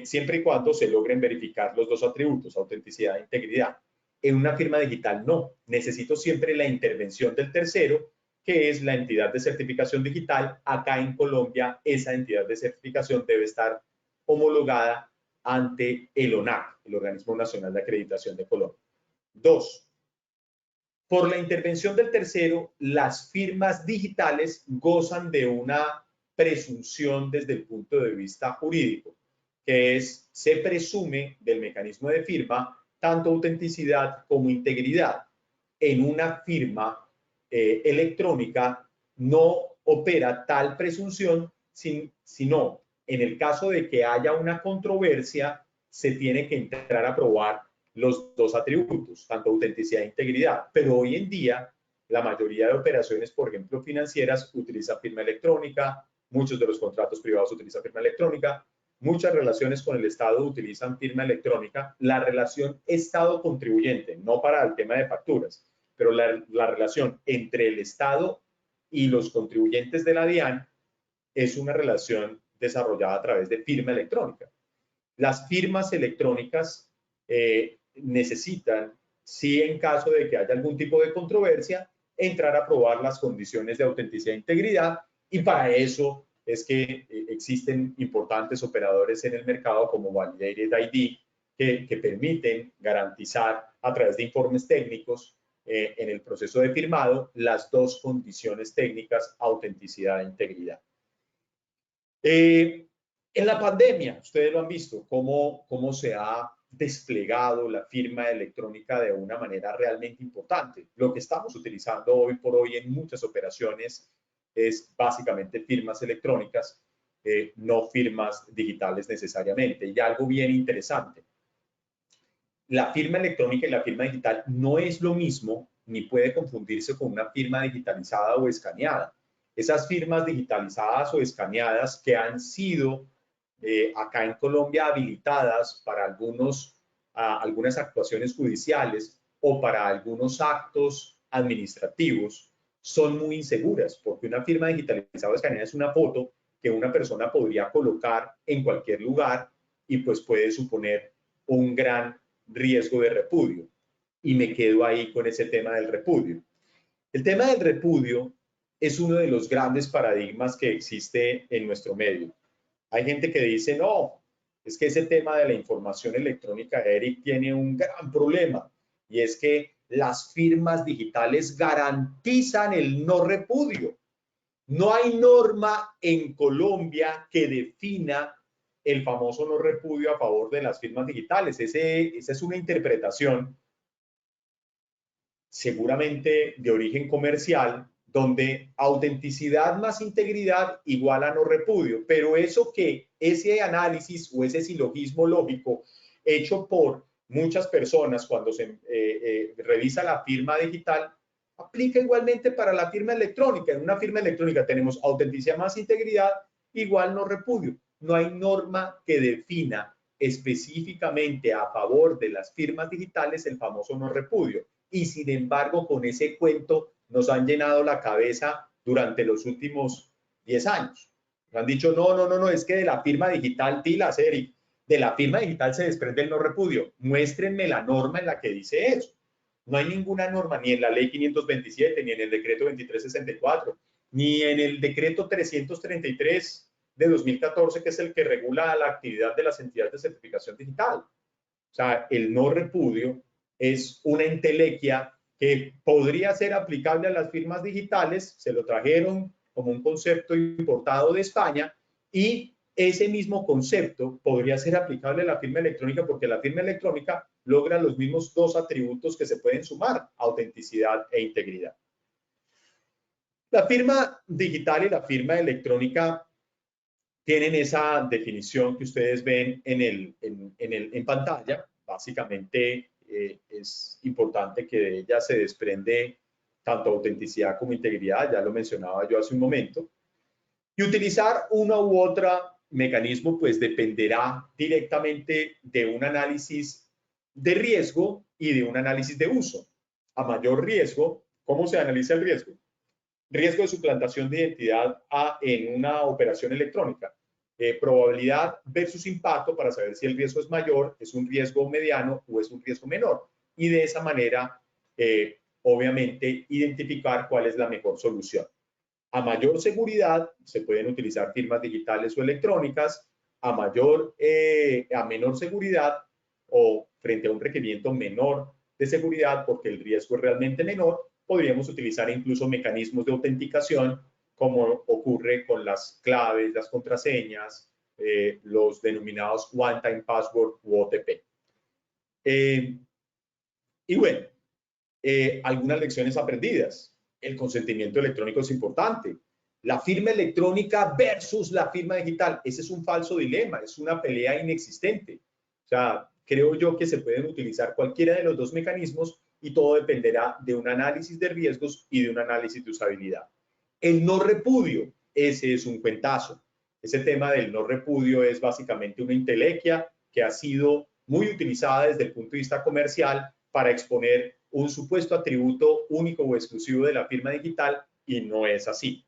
siempre y cuando se logren verificar los dos atributos, autenticidad e integridad. En una firma digital no, necesito siempre la intervención del tercero, que es la entidad de certificación digital. Acá en Colombia, esa entidad de certificación debe estar homologada ante el ONAC, el Organismo Nacional de Acreditación de Colombia. Dos, por la intervención del tercero, las firmas digitales gozan de una presunción desde el punto de vista jurídico, que es, se presume del mecanismo de firma tanto autenticidad como integridad. En una firma electrónica no opera tal presunción, sino en el caso de que haya una controversia, se tiene que entrar a probar los dos atributos, tanto autenticidad e integridad. Pero hoy en día, la mayoría de operaciones, por ejemplo, financieras, utiliza firma electrónica, muchos de los contratos privados utilizan firma electrónica, muchas relaciones con el Estado utilizan firma electrónica. La relación Estado-contribuyente, no para el tema de facturas, pero la relación entre el Estado y los contribuyentes de la DIAN es una relación desarrollada a través de firma electrónica. Las firmas electrónicas necesitan, si en caso de que haya algún tipo de controversia, entrar a probar las condiciones de autenticidad e integridad, y para eso es que existen importantes operadores en el mercado como Validated ID que permiten garantizar a través de informes técnicos en el proceso de firmado las dos condiciones técnicas, autenticidad e integridad. En la pandemia, ustedes lo han visto, cómo se ha desplegado la firma electrónica de una manera realmente importante. Lo que estamos utilizando hoy por hoy en muchas operaciones es básicamente firmas electrónicas, no firmas digitales necesariamente. Y algo bien interesante, la firma electrónica y la firma digital no es lo mismo, ni puede confundirse con una firma digitalizada o escaneada. Esas firmas digitalizadas o escaneadas que han sido acá en Colombia habilitadas para algunas actuaciones judiciales o para algunos actos administrativos son muy inseguras, porque una firma digitalizada o escaneada es una foto que una persona podría colocar en cualquier lugar y pues puede suponer un gran riesgo de repudio. Y me quedo ahí con ese tema del repudio. El tema del repudio es uno de los grandes paradigmas que existe en nuestro medio. Hay gente que dice, no, es que ese tema de la información electrónica, Eric, tiene un gran problema, y es que las firmas digitales garantizan el no repudio. No hay norma en Colombia que defina el famoso no repudio a favor de las firmas digitales. Esa es una interpretación seguramente de origen comercial, donde autenticidad más integridad igual a no repudio. Pero ese análisis o ese silogismo lógico hecho por muchas personas cuando se revisa la firma digital, aplica igualmente para la firma electrónica. En una firma electrónica tenemos autenticidad más integridad igual no repudio. No hay norma que defina específicamente a favor de las firmas digitales el famoso no repudio. Y sin embargo, con ese cuento nos han llenado la cabeza durante los últimos 10 años. Nos han dicho, no, es que de la firma digital, pilas, Eric, de la firma digital se desprende el no repudio. Muéstrenme la norma en la que dice eso. No hay ninguna norma, ni en la ley 527, ni en el decreto 2364, ni en el decreto 333 de 2014, que es el que regula la actividad de las entidades de certificación digital. O sea, el no repudio es una entelequia que podría ser aplicable a las firmas digitales, se lo trajeron como un concepto importado de España, y ese mismo concepto podría ser aplicable a la firma electrónica, porque la firma electrónica logra los mismos dos atributos que se pueden sumar: autenticidad e integridad. La firma digital y la firma electrónica tienen esa definición que ustedes ven en pantalla. Básicamente es importante que de ella se desprende tanto autenticidad como integridad, ya lo mencionaba yo hace un momento. Y utilizar uno u otro mecanismo pues dependerá directamente de un análisis de riesgo y de un análisis de uso. A mayor riesgo, ¿cómo se analiza el riesgo? Riesgo de suplantación de identidad en una operación electrónica. Probabilidad versus impacto para saber si el riesgo es mayor, es un riesgo mediano o es un riesgo menor. Y de esa manera, obviamente, identificar cuál es la mejor solución. A mayor seguridad, se pueden utilizar firmas digitales o electrónicas. A menor seguridad, o frente a un requerimiento menor de seguridad, porque el riesgo es realmente menor, podríamos utilizar incluso mecanismos de autenticación, como ocurre con las claves, las contraseñas, los denominados one-time password u OTP. Y bueno, algunas lecciones aprendidas. El consentimiento electrónico es importante. La firma electrónica versus la firma digital, ese es un falso dilema, es una pelea inexistente. O sea, creo yo que se pueden utilizar cualquiera de los dos mecanismos y todo dependerá de un análisis de riesgos y de un análisis de usabilidad. El no repudio, ese es un cuentazo. Ese tema del no repudio es básicamente una entelequia que ha sido muy utilizada desde el punto de vista comercial para exponer un supuesto atributo único o exclusivo de la firma digital, y no es así.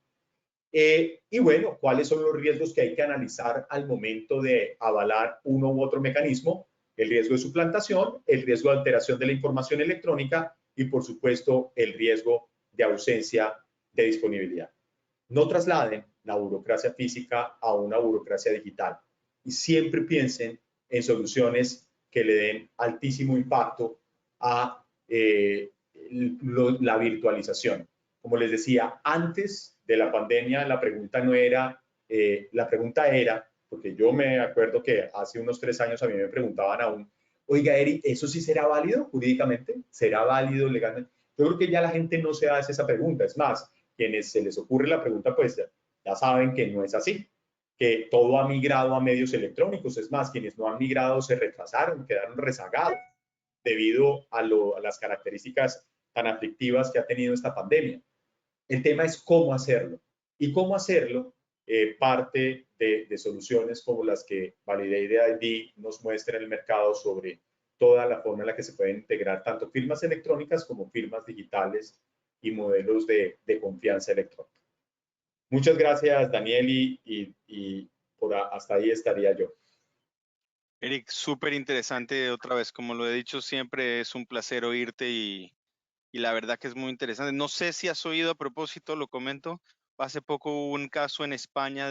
Y bueno, ¿cuáles son los riesgos que hay que analizar al momento de avalar uno u otro mecanismo? El riesgo de suplantación, el riesgo de alteración de la información electrónica y, por supuesto, el riesgo de ausencia de disponibilidad. No trasladen la burocracia física a una burocracia digital y siempre piensen en soluciones que le den altísimo impacto a la virtualización. Como les decía, antes de la pandemia la pregunta no era, la pregunta era, porque yo me acuerdo que hace unos 3 años a mí me preguntaban aún, oiga, Eri, ¿eso sí será válido jurídicamente? ¿Será válido legalmente? Yo creo que ya la gente no se hace esa pregunta. Es más, quienes se les ocurre la pregunta, pues ya saben que no es así, que todo ha migrado a medios electrónicos. Es más, quienes no han migrado se retrasaron, quedaron rezagados debido a las características tan aflictivas que ha tenido esta pandemia. El tema es cómo hacerlo. Y cómo hacerlo parte de soluciones como las que Validated ID nos muestra en el mercado sobre toda la forma en la que se pueden integrar tanto firmas electrónicas como firmas digitales y modelos de confianza electrónica. Muchas gracias, Daniel, y hasta ahí estaría yo. Eric, súper interesante. Otra vez, como lo he dicho siempre, es un placer oírte y la verdad que es muy interesante. No sé si has oído, a propósito, lo comento, hace poco hubo un caso en España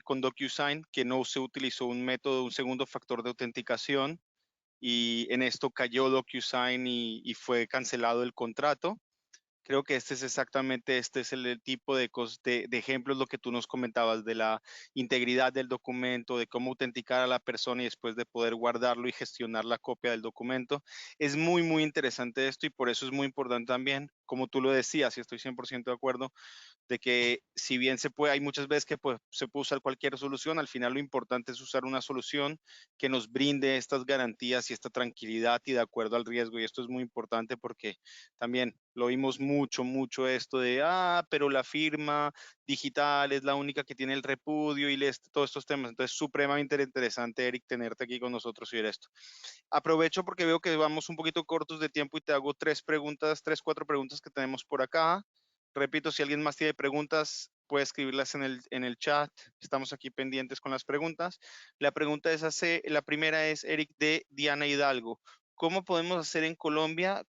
con DocuSign que no se utilizó un método, un segundo factor de autenticación, y en esto cayó DocuSign y fue cancelado el contrato. Creo que este es el tipo de ejemplos, lo que tú nos comentabas, de la integridad del documento, de cómo autenticar a la persona y después de poder guardarlo y gestionar la copia del documento. Es muy, muy interesante esto y por eso es muy importante también, como tú lo decías, y estoy 100% de acuerdo, de que si bien hay muchas veces que pues, se puede usar cualquier solución, al final lo importante es usar una solución que nos brinde estas garantías y esta tranquilidad y de acuerdo al riesgo. Y esto es muy importante porque también lo vimos mucho esto de, pero la firma digital es la única que tiene el repudio y todos estos temas. Entonces, supremamente interesante, Eric, tenerte aquí con nosotros y ver esto. Aprovecho porque veo que vamos un poquito cortos de tiempo y te hago 3, 4 preguntas que tenemos por acá. Repito, si alguien más tiene preguntas, puede escribirlas en el chat. Estamos aquí pendientes con las preguntas. La primera es, Eric, de Diana Hidalgo. ¿Cómo podemos hacer en Colombia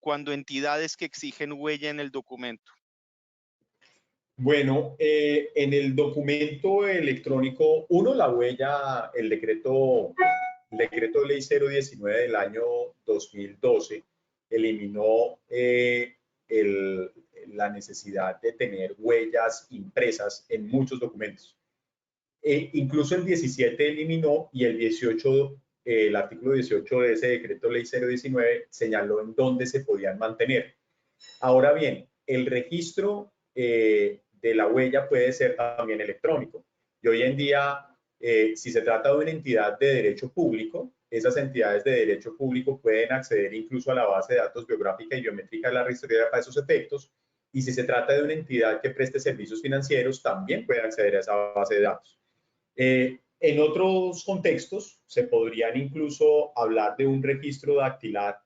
cuando entidades que exigen huella en el documento? Bueno, en el documento electrónico, la huella, el decreto de ley 019 del año 2012 eliminó la necesidad de tener huellas impresas en muchos documentos. Incluso el 17 eliminó y el 18, el artículo 18 de ese decreto ley 019 señaló en dónde se podían mantener. Ahora bien, el registro de la huella puede ser también electrónico. Y hoy en día, si se trata de una entidad de derecho público, esas entidades de derecho público pueden acceder incluso a la base de datos biográfica y biométrica de la registraduría para esos efectos. Y si se trata de una entidad que preste servicios financieros, también puede acceder a esa base de datos. En otros contextos, se podrían incluso hablar de un registro dactilar,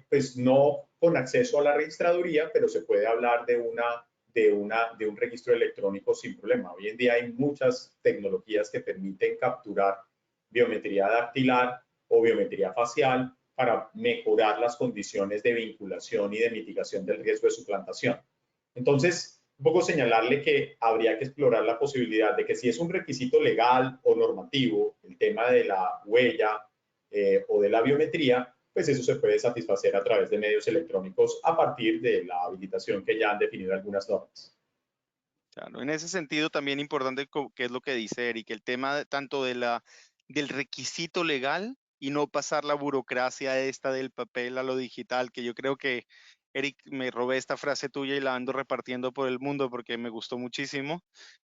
pues no con acceso a la registraduría, pero se puede hablar de un registro electrónico sin problema. Hoy en día hay muchas tecnologías que permiten capturar biometría dactilar o biometría facial para mejorar las condiciones de vinculación y de mitigación del riesgo de suplantación. Entonces, un poco señalarle que habría que explorar la posibilidad de que si es un requisito legal o normativo, el tema de la huella o de la biometría, pues eso se puede satisfacer a través de medios electrónicos a partir de la habilitación que ya han definido algunas normas. Claro, en ese sentido también importante que es lo que dice Eric, el tema tanto del requisito legal y no pasar la burocracia esta del papel a lo digital, que yo creo que Eric, me robé esta frase tuya y la ando repartiendo por el mundo porque me gustó muchísimo.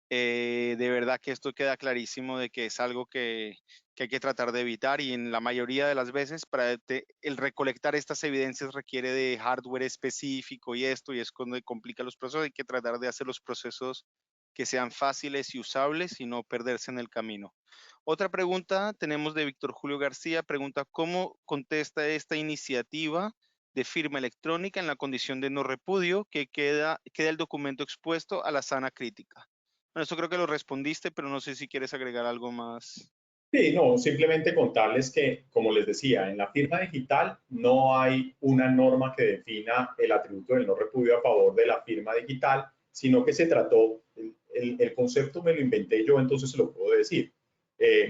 De verdad que esto queda clarísimo de que es algo que hay que tratar de evitar y en la mayoría de las veces el recolectar estas evidencias requiere de hardware específico y es cuando complica los procesos. Hay que tratar de hacer los procesos que sean fáciles y usables y no perderse en el camino. Otra pregunta tenemos de Víctor Julio García, pregunta, ¿cómo contesta esta iniciativa de firma electrónica en la condición de no repudio que queda el documento expuesto a la sana crítica? Bueno, esto creo que lo respondiste, pero no sé si quieres agregar algo más. Sí, no, simplemente contarles que, como les decía, en la firma digital no hay una norma que defina el atributo del no repudio a favor de la firma digital, sino que se trató, el concepto me lo inventé yo, entonces se lo puedo decir,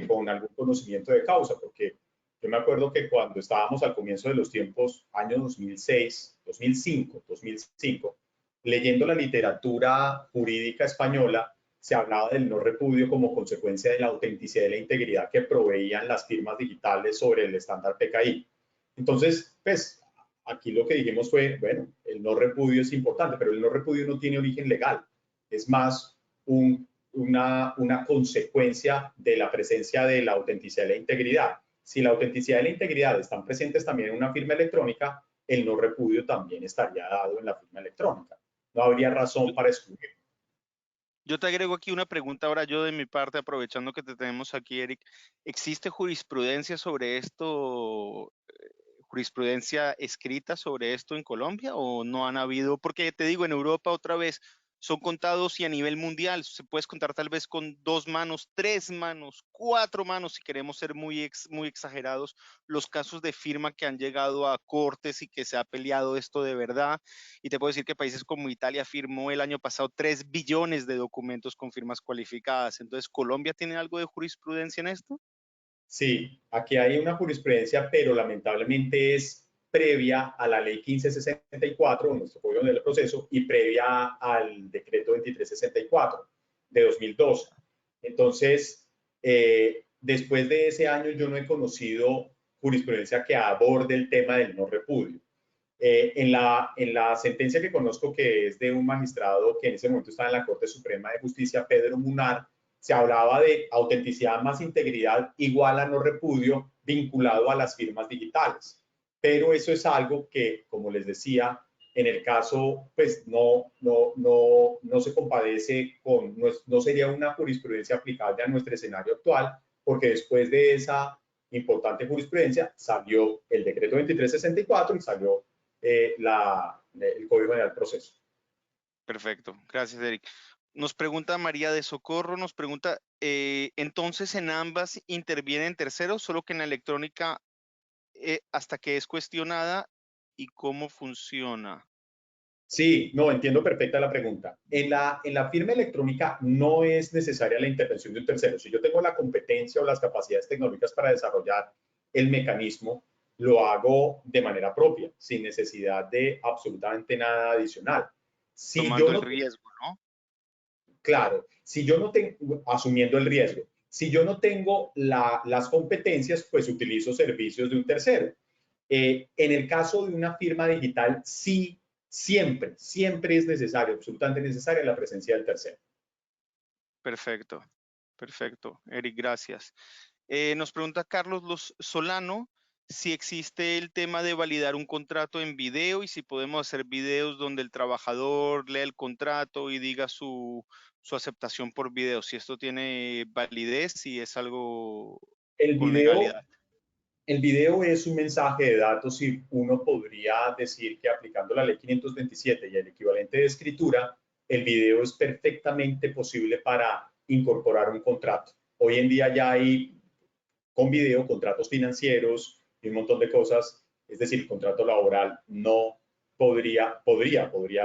con algún conocimiento de causa, porque yo me acuerdo que cuando estábamos al comienzo de los tiempos, año 2006, 2005, leyendo la literatura jurídica española, se hablaba del no repudio como consecuencia de la autenticidad y la integridad que proveían las firmas digitales sobre el estándar PKI. Entonces, pues aquí lo que dijimos fue, bueno, el no repudio es importante, pero el no repudio no tiene origen legal, es más una consecuencia de la presencia de la autenticidad y la integridad. Si la autenticidad y la integridad están presentes también en una firma electrónica, el no repudio también estaría dado en la firma electrónica. No habría razón para excluir. Yo te agrego aquí una pregunta ahora yo de mi parte, aprovechando que te tenemos aquí, Eric. ¿Existe jurisprudencia sobre esto, jurisprudencia escrita sobre esto en Colombia o no han habido? Porque te digo, en Europa otra vez son contados y a nivel mundial se puedes contar tal vez con 2 manos, 3 manos, 4 manos, si queremos ser muy exagerados, los casos de firma que han llegado a cortes y que se ha peleado esto de verdad. Y te puedo decir que países como Italia firmó el año pasado 3 billones de documentos con firmas cualificadas. Entonces, ¿Colombia tiene algo de jurisprudencia en esto? Sí, aquí hay una jurisprudencia, pero lamentablemente es previa a la ley 1564, nuestro código del proceso, y previa al decreto 2364 de 2012. Entonces, después de ese año yo no he conocido jurisprudencia que aborde el tema del no repudio. En la sentencia que conozco, que es de un magistrado que en ese momento estaba en la Corte Suprema de Justicia, Pedro Munar, se hablaba de autenticidad más integridad igual a no repudio vinculado a las firmas digitales. Pero eso es algo que, como les decía, en el caso, pues no se compadece con, no sería una jurisprudencia aplicable a nuestro escenario actual, porque después de esa importante jurisprudencia salió el decreto 2364 y salió el Código General del Proceso. Perfecto, gracias, Eric. Nos pregunta María de Socorro, nos pregunta, entonces en ambas intervienen terceros, solo que en la electrónica hasta que es cuestionada y cómo funciona. Sí, no, entiendo perfecta la pregunta. En la firma electrónica no es necesaria la intervención de un tercero. Si yo tengo la competencia o las capacidades tecnológicas para desarrollar el mecanismo, lo hago de manera propia, sin necesidad de absolutamente nada adicional. Si yo Tomando el no riesgo, ¿no? Claro, si yo no tengo, asumiendo el riesgo, si yo no tengo las competencias, pues utilizo servicios de un tercero. En el caso de una firma digital, sí, siempre es necesario, absolutamente necesaria la presencia del tercero. Perfecto, perfecto. Eric, gracias. Nos pregunta Carlos Solano si existe el tema de validar un contrato en video y si podemos hacer videos donde el trabajador lea el contrato y diga su aceptación por video, si esto tiene validez, si es algo El con video, legalidad. el video es un mensaje de datos y uno podría decir que aplicando la ley 527 y el equivalente de escritura, el video es perfectamente posible para incorporar un contrato. Hoy en día ya hay con video, contratos financieros y un montón de cosas, es decir, el contrato laboral no podría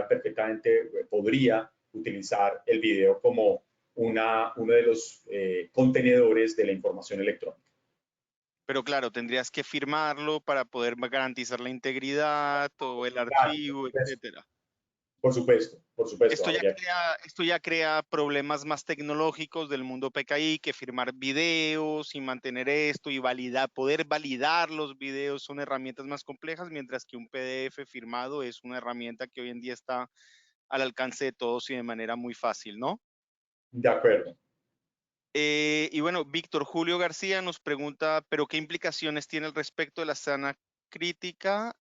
perfectamente, podría utilizar el video como uno de los contenedores de la información electrónica. Pero claro, tendrías que firmarlo para poder garantizar la integridad o el Claro, archivo, etcétera. por supuesto, habría. Esto ya crea problemas más tecnológicos del mundo PKI, que firmar videos y mantener esto y poder validar los videos son herramientas más complejas, mientras que un PDF firmado es una herramienta que hoy en día está al alcance de todos y de manera muy fácil, ¿no? De acuerdo. Y bueno, Víctor Julio García nos pregunta, ¿pero qué implicaciones tiene al respecto de la sana crítica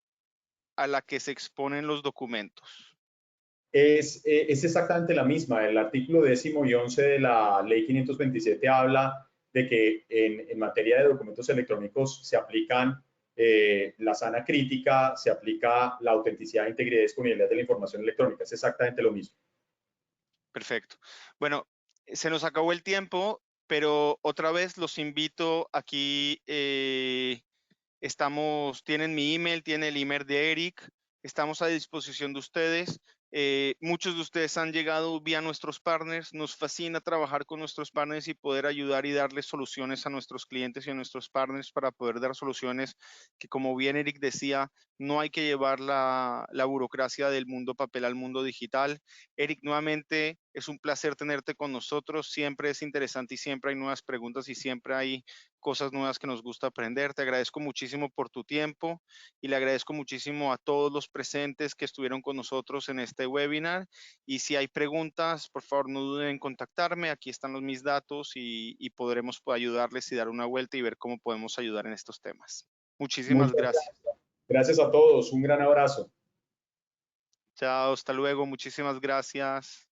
a la que se exponen los documentos? Es exactamente la misma. El artículo 10º y 11 de la ley 527 habla de que en materia de documentos electrónicos se aplican la sana crítica, se aplica la autenticidad, integridad y disponibilidad de la información electrónica. Es exactamente lo mismo. Perfecto. Bueno, se nos acabó el tiempo, pero otra vez los invito aquí. Tienen mi email, tiene el email de Eric. Estamos a disposición de ustedes. Muchos de ustedes han llegado vía nuestros partners. Nos fascina trabajar con nuestros partners y poder ayudar y darles soluciones a nuestros clientes y a nuestros partners para poder dar soluciones que, como bien Eric decía, no hay que llevar la burocracia del mundo papel al mundo digital. Eric, nuevamente es un placer tenerte con nosotros. Siempre es interesante y siempre hay nuevas preguntas y siempre hay cosas nuevas que nos gusta aprender. Te agradezco muchísimo por tu tiempo y le agradezco muchísimo a todos los presentes que estuvieron con nosotros en este webinar. Y si hay preguntas, por favor, no duden en contactarme. Aquí están mis datos y podremos ayudarles y dar una vuelta y ver cómo podemos ayudar en estos temas. Muchísimas Muchas gracias. gracias. Gracias a todos. Un gran abrazo. Chao, hasta luego. Muchísimas gracias.